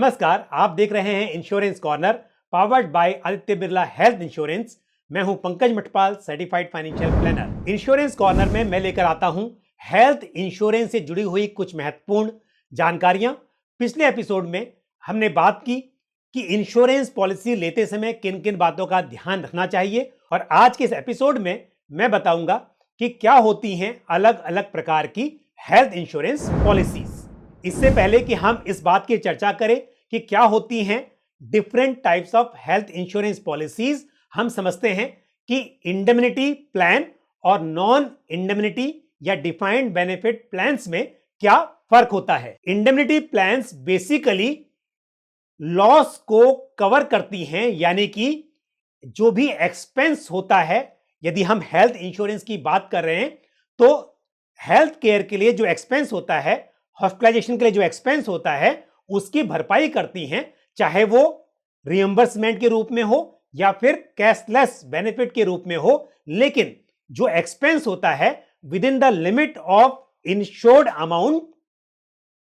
नमस्कार, आप देख रहे हैं insurance corner powered by Aditya Birla health insurance. मैं हूं Pankaj Matpal, certified financial planner. Insurance corner में मैं लेकर आता हूं हेल्थ इंश्योरेंस से जुड़ी हुई कुछ महत्वपूर्ण जानकारियां। पिछले एपिसोड में हमने बात की कि इंश्योरेंस पॉलिसी लेते समय किन किन बातों का ध्यान रखना चाहिए, और आज के इस एपिसोड में मैं बताऊंगा कि क्या होती हैं अलग अलग प्रकार की हेल्थ इंश्योरेंस पॉलिसीज। इससे पहले कि हम इस बात की चर्चा करें कि क्या होती हैं different types of health insurance policies, हम समझते हैं कि इंडेमनिटी प्लान और नॉन इंडेमनिटी या डिफाइंड बेनिफिट प्लान्स में क्या फर्क होता है। इंडेमनिटी प्लान्स बेसिकली लॉस को कवर करती हैं, यानी कि जो भी एक्सपेंस होता है, यदि हम हेल्थ इंश्योरेंस की बात कर रहे हैं तो हेल्थ केयर के लिए जो एक्सपेंस होता है, हॉस्पिटलाइजेशन के लिए जो एक्सपेंस होता है, उसकी भरपाई करती हैं, चाहे वो रिएंबर्समेंट के रूप में हो या फिर कैशलेस बेनिफिट के रूप में हो। लेकिन जो एक्सपेंस होता है with in the limit of insured amount,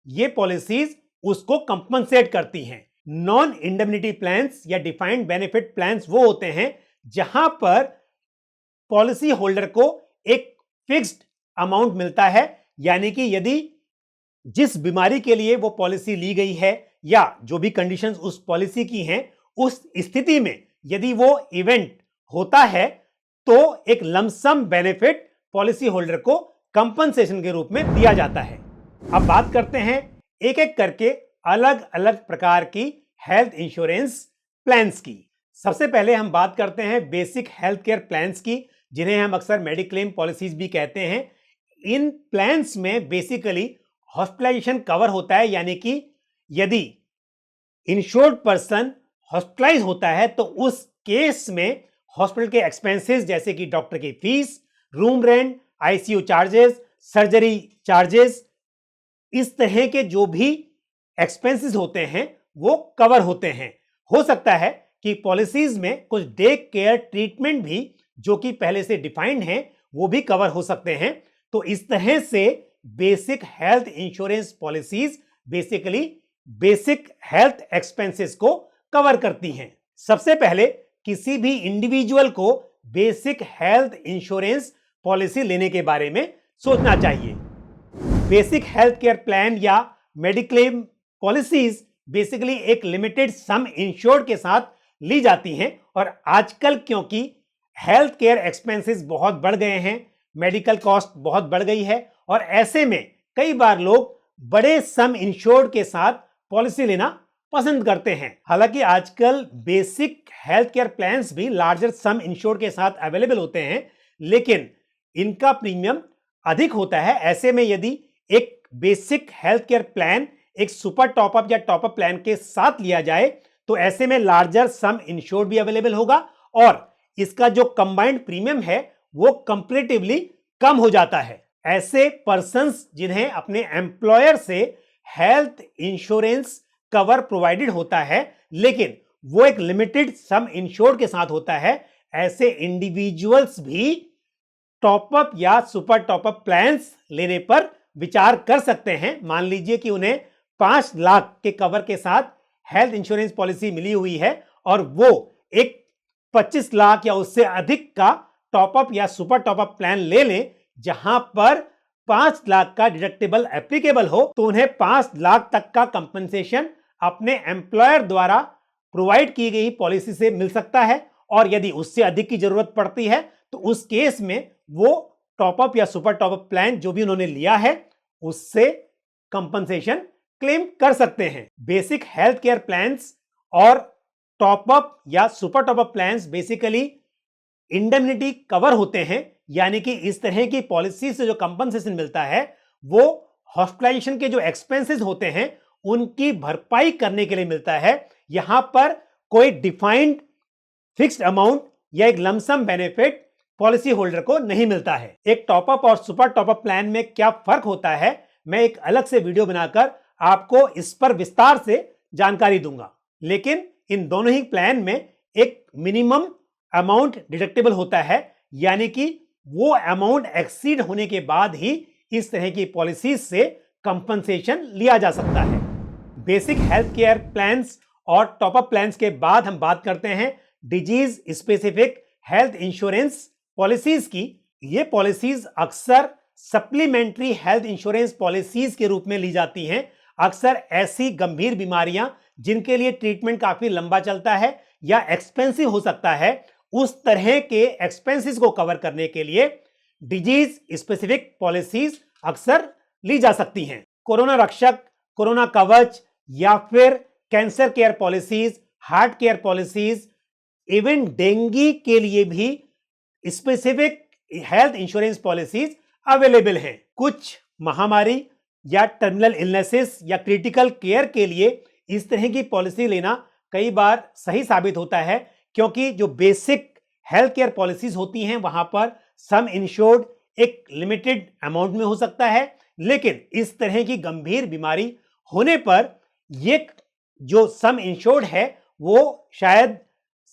ये पॉलिसीज उसको कंपनसेट करती हैं। नॉन इंडेमनिटी प्लान्स या डिफाइंड बेनिफिट प्लान्स वो होते हैं जहां पर पॉलिसी होल्डर को एक फिक्स्ड अमाउंट मिलता है, यानी कि यदि जिस बीमारी के लिए वो पॉलिसी ली गई है या जो भी कंडीशंस उस पॉलिसी की हैं, उस स्थिति में यदि वो इवेंट होता है तो एक लमसम बेनिफिट पॉलिसी होल्डर को कंपनसेशन के रूप में दिया जाता है। अब बात करते हैं एक एक करके अलग अलग प्रकार की हेल्थ इंश्योरेंस प्लान्स की। सबसे पहले हम बात करते हैं बेसिक हेल्थ केयर प्लान्स की, जिन्हें हम अक्सर मेडिक्लेम पॉलिसीज भी कहते हैं। इन प्लान्स में बेसिकली हॉस्पिटलाइजेशन कवर होता है, यानी कि यदि इंश्योर्ड पर्सन हॉस्पिटलाइज होता है तो उस केस में हॉस्पिटल के एक्सपेंसेस जैसे कि डॉक्टर की fees, room rent, ICU charges, surgery charges, इस तरह के जो भी एक्सपेंसेस होते हैं वो कवर होते हैं। हो सकता है कि पॉलिसीज में कुछ डे केयर ट्रीटमेंट भी जो कि पहले से डिफाइंड हैं वो भी कवर हो सकते हैं। तो इस तरह से basic health insurance policies basically basic health expenses को कवर करती हैं। सबसे पहले किसी भी इंडिविजुअल को बेसिक हेल्थ इंश्योरेंस पॉलिसी लेने के बारे में सोचना चाहिए। बेसिक हेल्थ केयर प्लान या मेडिक्लेम पॉलिसीज बेसिकली एक लिमिटेड सम इंश्योर्ड के साथ ली जाती हैं, और आजकल क्योंकि हेल्थ केयर एक्सपेंसेस बहुत बढ़ गए हैं, मेडिकल कॉस्ट बहुत बढ़ गई है, और ऐसे में कई बार लोग बड़े सम इंश्योर्ड के साथ पॉलिसी लेना पसंद करते हैं। हालांकि आजकल बेसिक हेल्थ केयर प्लान्स भी लार्जर सम इंश्योर्ड के साथ अवेलेबल होते हैं, लेकिन इनका प्रीमियम अधिक होता है। ऐसे में यदि एक बेसिक हेल्थ केयर प्लान एक सुपर टॉपअप या टॉपअप प्लान के साथ लिया जाए तो ऐसे में लार्जर सम इंश्योर्ड भी अवेलेबल होगा, और इसका जो कंबाइंड प्रीमियम है वो कंपैरेटिवली कम हो जाता है। ऐसे पर्संस जिन्हें अपने एम्प्लॉयर से हेल्थ इंश्योरेंस कवर प्रोवाइडेड होता है लेकिन वो एक लिमिटेड सम इंश्योर्ड के साथ होता है, ऐसे इंडिविजुअल्स भी टॉपअप या सुपर टॉपअप प्लान्स लेने पर विचार कर सकते हैं। मान लीजिए कि उन्हें 5 लाख के कवर के साथ हेल्थ इंश्योरेंस पॉलिसी मिली हुई है और वो एक 25 लाख या उससे अधिक का टॉपअप या सुपर टॉपअप प्लान ले लें जहां पर 5 लाख का डिडक्टेबल एप्लीकेबल हो, तो उन्हें 5 लाख तक का कंपनसेशन अपने एम्प्लॉयर द्वारा प्रोवाइड की गई पॉलिसी से मिल सकता है। और यदि उससे अधिक की जरूरत पड़ती है तो उस केस में वो टॉपअप या सुपर टॉपअप प्लान जो भी उन्होंने लिया है उससे कंपनसेशन क्लेम कर सकते हैं। बेसिक हेल्थ केयर प्लान्स और टॉपअप या super top up plans basically indemnity cover होते हैं, यानी कि इस तरह की पॉलिसी से जो कंपनसेशन मिलता है वो हॉस्पिटलाइजेशन के जो एक्सपेंसेस होते हैं उनकी भरपाई करने के लिए मिलता है। यहां पर कोई डिफाइंड फिक्स्ड अमाउंट या एक लमसम बेनिफिट पॉलिसी होल्डर को नहीं मिलता है। एक टॉपअप और सुपर टॉपअप प्लान में क्या फर्क होता है, मैं एक अलग से वीडियो बनाकर आपको इस पर विस्तार से जानकारी दूंगा। लेकिन इन दोनों ही प्लान में एक मिनिमम अमाउंट डिडक्टेबल होता है, यानी कि वो अमाउंट एक्सीड होने के बाद ही इस तरह की पॉलिसीज से कंपनसेशन लिया जा सकता है। बेसिक हेल्थ केयर प्लान्स और टॉप अप प्लान्स के बाद हम बात करते हैं disease specific health insurance policies की। ये पॉलिसीज अक्सर सप्लीमेंट्री हेल्थ इंश्योरेंस पॉलिसीज के रूप में ली जाती हैं। अक्सर ऐसी गंभीर बीमारियां जिनके लिए ट्रीटमेंट काफी लंबा चलता है या एक्सपेंसिव हो सकता है, उस तरह के एक्सपेंसेस को कवर करने के लिए डिजीज स्पेसिफिक पॉलिसीज अक्सर ली जा सकती हैं। कोरोना रक्षक, कोरोना कवच या फिर cancer care policies, heart care policies, even dengue के लिए भी specific health insurance policies available हैं। कुछ महामारी या टर्मिनल इलनेसेस या क्रिटिकल केयर के लिए इस तरह की पॉलिसी लेना कई बार सही साबित होता है, क्योंकि जो बेसिक हेल्थ केयर पॉलिसीज होती हैं वहां पर सम इंश्योर्ड एक लिमिटेड अमाउंट में हो सकता है, लेकिन इस तरह की गंभीर बीमारी होने पर ये जो सम इंश्योर्ड है वो शायद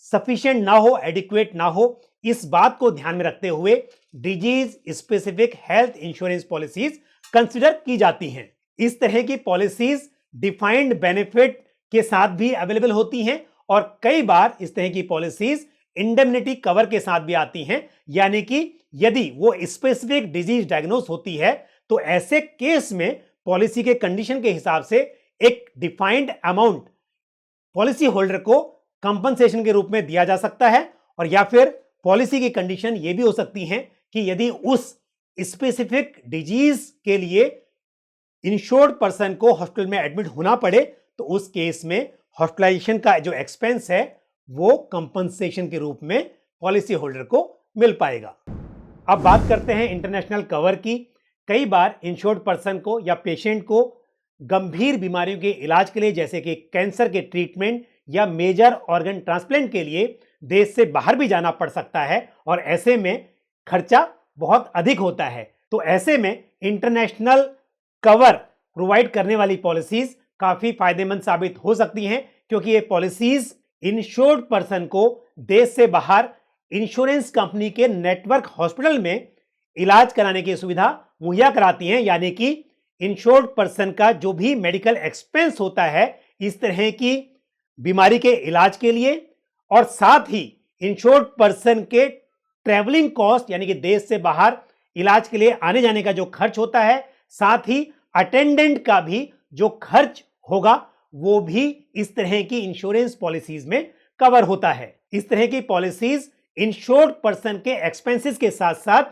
सफिशिएंट ना हो, एडिक्वेट ना हो। इस बात को ध्यान में रखते हुए disease specific health insurance policies consider की जाती हैं। इस तरह की पॉलिसीज डिफाइंड बेनिफिट के साथ भी अवेलेबल होती हैं और कई बार इस तरह की पॉलिसीज इंडेमनिटी कवर के साथ भी आती हैं, यानी कि यदि वो स्पेसिफिक डिजीज डायग्नोस होती है तो ऐसे केस में पॉलिसी के कंडीशन के हिसाब से एक डिफाइंड अमाउंट पॉलिसी होल्डर को कंपनसेशन के रूप में दिया जा सकता है। और या फिर पॉलिसी की कंडीशन ये भी हो सकती है कि यदि उस स्पेसिफिक डिजीज के लिए इंश्योर्ड पर्सन को हॉस्पिटल में एडमिट होना पड़े तो उस केस में हॉस्पिटलाइजेशन का जो एक्सपेंस है वो कंपनसेशन के रूप में पॉलिसी होल्डर को मिल पाएगा। अब बात करते हैं इंटरनेशनल कवर की। कई बार इंश्योर्ड पर्सन को या पेशेंट को गंभीर बीमारियों के इलाज के लिए, जैसे कि कैंसर के ट्रीटमेंट या मेजर ऑर्गन ट्रांसप्लांट के लिए देश से बाहर भी जाना पड़ सकता है और ऐसे में खर्चा बहुत अधिक होता है। तो ऐसे में इंटरनेशनल कवर प्रोवाइड करने वाली पॉलिसीज काफी फायदेमंद साबित हो सकती हैं, क्योंकि ये पॉलिसीज इंश्योर्ड पर्सन को देश से बाहर इंश्योरेंस कंपनी के नेटवर्क हॉस्पिटल में इलाज कराने की सुविधा मुहैया कराती हैं। यानी कि इंश्योर्ड पर्सन का जो भी मेडिकल एक्सपेंस होता है इस तरह की बीमारी के इलाज के लिए, और साथ ही इंश्योर्ड पर्सन के ट्रैवलिंग कॉस्ट यानी कि देश से बाहर इलाज के लिए आने जाने का जो खर्च होता है, साथ ही अटेंडेंट का भी जो खर्च होगा वो भी इस तरह की इंश्योरेंस पॉलिसीज में कवर होता है। इस तरह की पॉलिसीज इंश्योर्ड पर्सन के एक्सपेंसेस के साथ साथ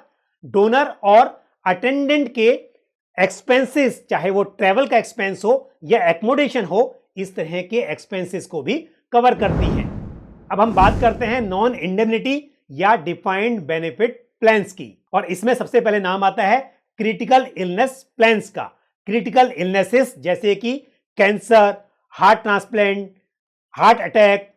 डोनर और अटेंडेंट के एक्सपेंसेस, चाहे वो ट्रैवल का एक्सपेंस हो या एकोमोडेशन हो, इस तरह के एक्सपेंसेस को भी कवर करती हैं। अब हम बात करते हैं नॉन इंडेमनिटी या डिफाइंड बेनिफिट प्लान्स की, और इसमें सबसे पहले नाम आता है क्रिटिकल इलनेस प्लान्स का। क्रिटिकल इलनेसेस जैसे कि cancer, heart transplant, heart attack,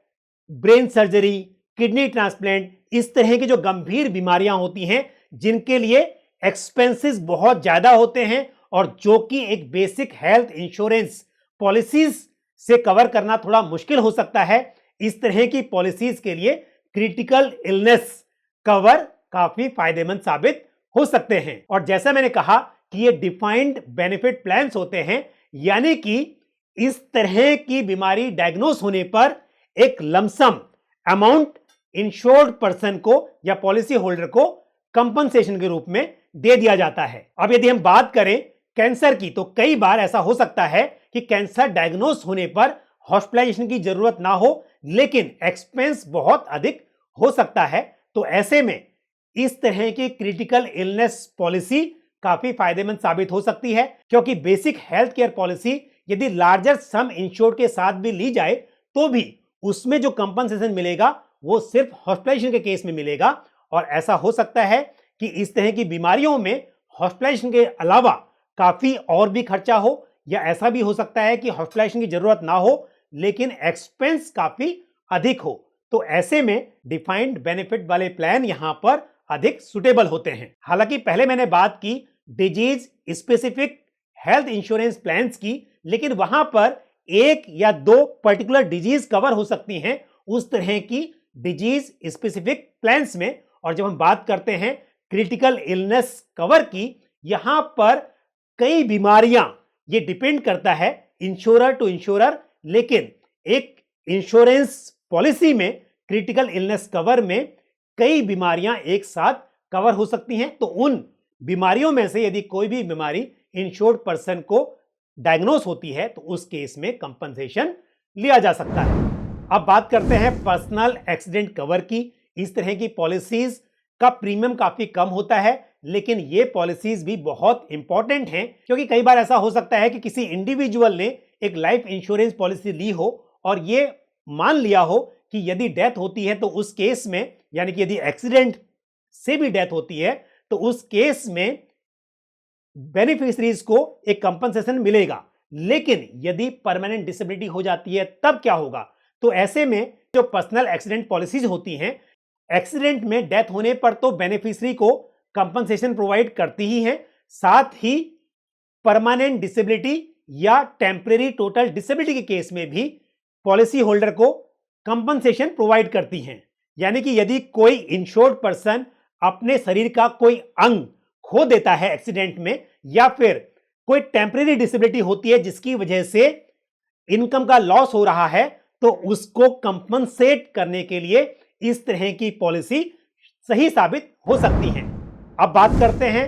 brain surgery, kidney transplant, इस तरह की जो गंभीर बीमारियां होती हैं जिनके लिए एक्सपेंसेस बहुत ज्यादा होते हैं और जो कि एक बेसिक हेल्थ इंश्योरेंस पॉलिसीज से कवर करना थोड़ा मुश्किल हो सकता है, इस तरह की पॉलिसीज के लिए क्रिटिकल इलनेस कवर काफी फायदेमंद साबित हो सकते हैं। और जैसा मैंने कहा कि ये डिफाइंड बेनिफिट प्लान्स होते हैं, यानी कि इस तरह की बीमारी डायग्नोस होने पर एक लमसम अमाउंट इंश्योर्ड पर्सन को या पॉलिसी होल्डर को कंपनसेशन के रूप में दे दिया जाता है। अब यदि हम बात करें कैंसर की, तो कई बार ऐसा हो सकता है कि कैंसर डायग्नोस होने पर हॉस्पिटलाइजेशन की जरूरत ना हो, लेकिन एक्सपेंस बहुत अधिक हो सकता है। तो ऐसे में इस तरह की क्रिटिकल इलनेस पॉलिसी काफी फायदेमंद साबित हो सकती है, क्योंकि बेसिक हेल्थ केयर पॉलिसी यदि लार्जर सम इंश्योर्ड के साथ भी ली जाए तो भी उसमें जो कंपनसेशन मिलेगा वो सिर्फ हॉस्पिटलाइजेशन के केस में मिलेगा। और ऐसा हो सकता है कि इस तरह की बीमारियों में हॉस्पिटलाइजेशन के अलावा काफी और भी खर्चा हो, या ऐसा भी हो सकता है कि हॉस्पिटलाइजेशन की जरूरत ना हो लेकिन एक्सपेंस काफी अधिक हो। तो ऐसे में डिफाइंड बेनिफिट वाले प्लान यहां पर अधिक सुटेबल होते हैं। हालांकि पहले मैंने बात की disease specific health insurance plans की, लेकिन वहां पर एक या दो पर्टिकुलर डिजीज कवर हो सकती हैं उस तरह की डिजीज स्पेसिफिक प्लान्स में। और जब हम बात करते हैं क्रिटिकल इलनेस कवर की, यहां पर कई बीमारियां, ये डिपेंड करता है इंश्योरर टू इंश्योरर, लेकिन एक इंश्योरेंस पॉलिसी में क्रिटिकल इलनेस कवर में कई बीमारियां एक साथ कवर हो सकती हैं। तो उन बीमारियों में से यदि कोई भी बीमारी इंश्योर्ड पर्सन को डायग्नोस होती है तो उस केस में कंपनसेशन लिया जा सकता है। अब बात करते हैं पर्सनल एक्सीडेंट कवर की। इस तरह की पॉलिसीज का प्रीमियम काफी कम होता है, लेकिन ये पॉलिसीज भी बहुत इंपॉर्टेंट हैं, क्योंकि कई बार ऐसा हो सकता है कि किसी इंडिविजुअल ने एक लाइफ इंश्योरेंस पॉलिसी ली हो और ये मान लिया हो कि यदि डेथ होती है तो उस केस में, यानी कि यदि एक्सीडेंट से भी डेथ होती है तो उस केस में बेनिफिशरीज को एक कंपनसेशन मिलेगा। लेकिन यदि परमानेंट डिसेबिलिटी हो जाती है तब क्या होगा? तो ऐसे में जो पर्सनल एक्सीडेंट पॉलिसीज होती हैं, एक्सीडेंट में डेथ होने पर तो बेनिफिशरी को कंपनसेशन प्रोवाइड करती ही हैं, साथ ही परमानेंट डिसेबिलिटी या टेम्परेरी टोटल डिसेबिलिटी के केस में भी पॉलिसी होल्डर को कंपनसेशन प्रोवाइड करती हैं। यानी कि यदि कोई इंश्योर्ड पर्सन अपने शरीर का कोई अंग खो देता है एक्सीडेंट में, या फिर कोई टेम्परेरी डिसेबिलिटी होती है जिसकी वजह से इनकम का लॉस हो रहा है, तो उसको कंपनसेट करने के लिए इस तरह की पॉलिसी सही साबित हो सकती है। अब बात करते हैं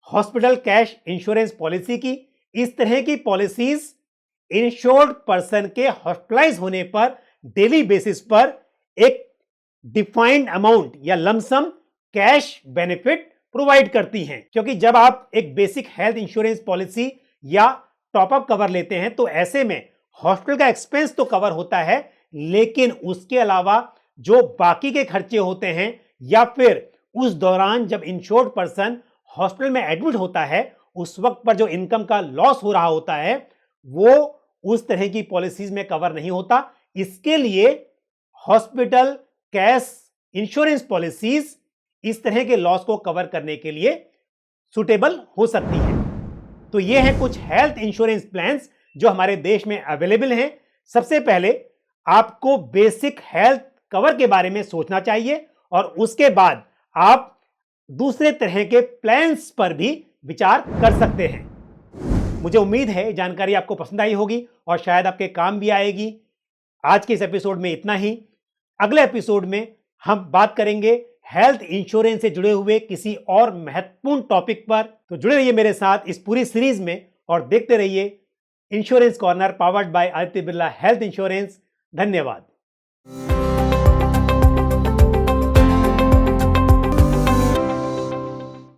हॉस्पिटल कैश इंश्योरेंस पॉलिसी की। इस तरह की पॉलिसीज इंश्योर्ड पर्सन के हॉस्पिटलाइज होने पर डेली बेसिस पर एक डिफाइंड अमाउंट या लमसम कैश बेनिफिट प्रोवाइड करती हैं। क्योंकि जब आप एक बेसिक हेल्थ इंश्योरेंस पॉलिसी या टॉपअप कवर लेते हैं तो ऐसे में हॉस्पिटल का एक्सपेंस तो कवर होता है, लेकिन उसके अलावा जो बाकी के खर्चे होते हैं या फिर उस दौरान जब इंश्योर्ड पर्सन हॉस्पिटल में एडमिट होता है उस वक्त पर जो इनकम का लॉस हो रहा होता है वो उस तरह की पॉलिसीज में कवर नहीं होता। इसके लिए हॉस्पिटल कैश इंश्योरेंस पॉलिसीज इस तरह के लॉस को कवर करने के लिए सुटेबल हो सकती है। तो ये हैं कुछ हेल्थ इंश्योरेंस प्लान्स जो हमारे देश में अवेलेबल हैं। सबसे पहले आपको बेसिक हेल्थ कवर के बारे में सोचना चाहिए और उसके बाद आप दूसरे तरह के प्लान्स पर भी विचार कर सकते हैं। मुझे उम्मीद है जानकारी आपको पसंद आई होगी और शायद आपके काम भी आएगी। आज के इस एपिसोड में इतना ही। अगले एपिसोड में हम बात करेंगे हेल्थ इंश्योरेंस से जुड़े हुए किसी और महत्वपूर्ण टॉपिक पर। तो जुड़े रहिए मेरे साथ इस पूरी सीरीज में और देखते रहिए insurance corner powered by Aditya Birla health insurance. धन्यवाद।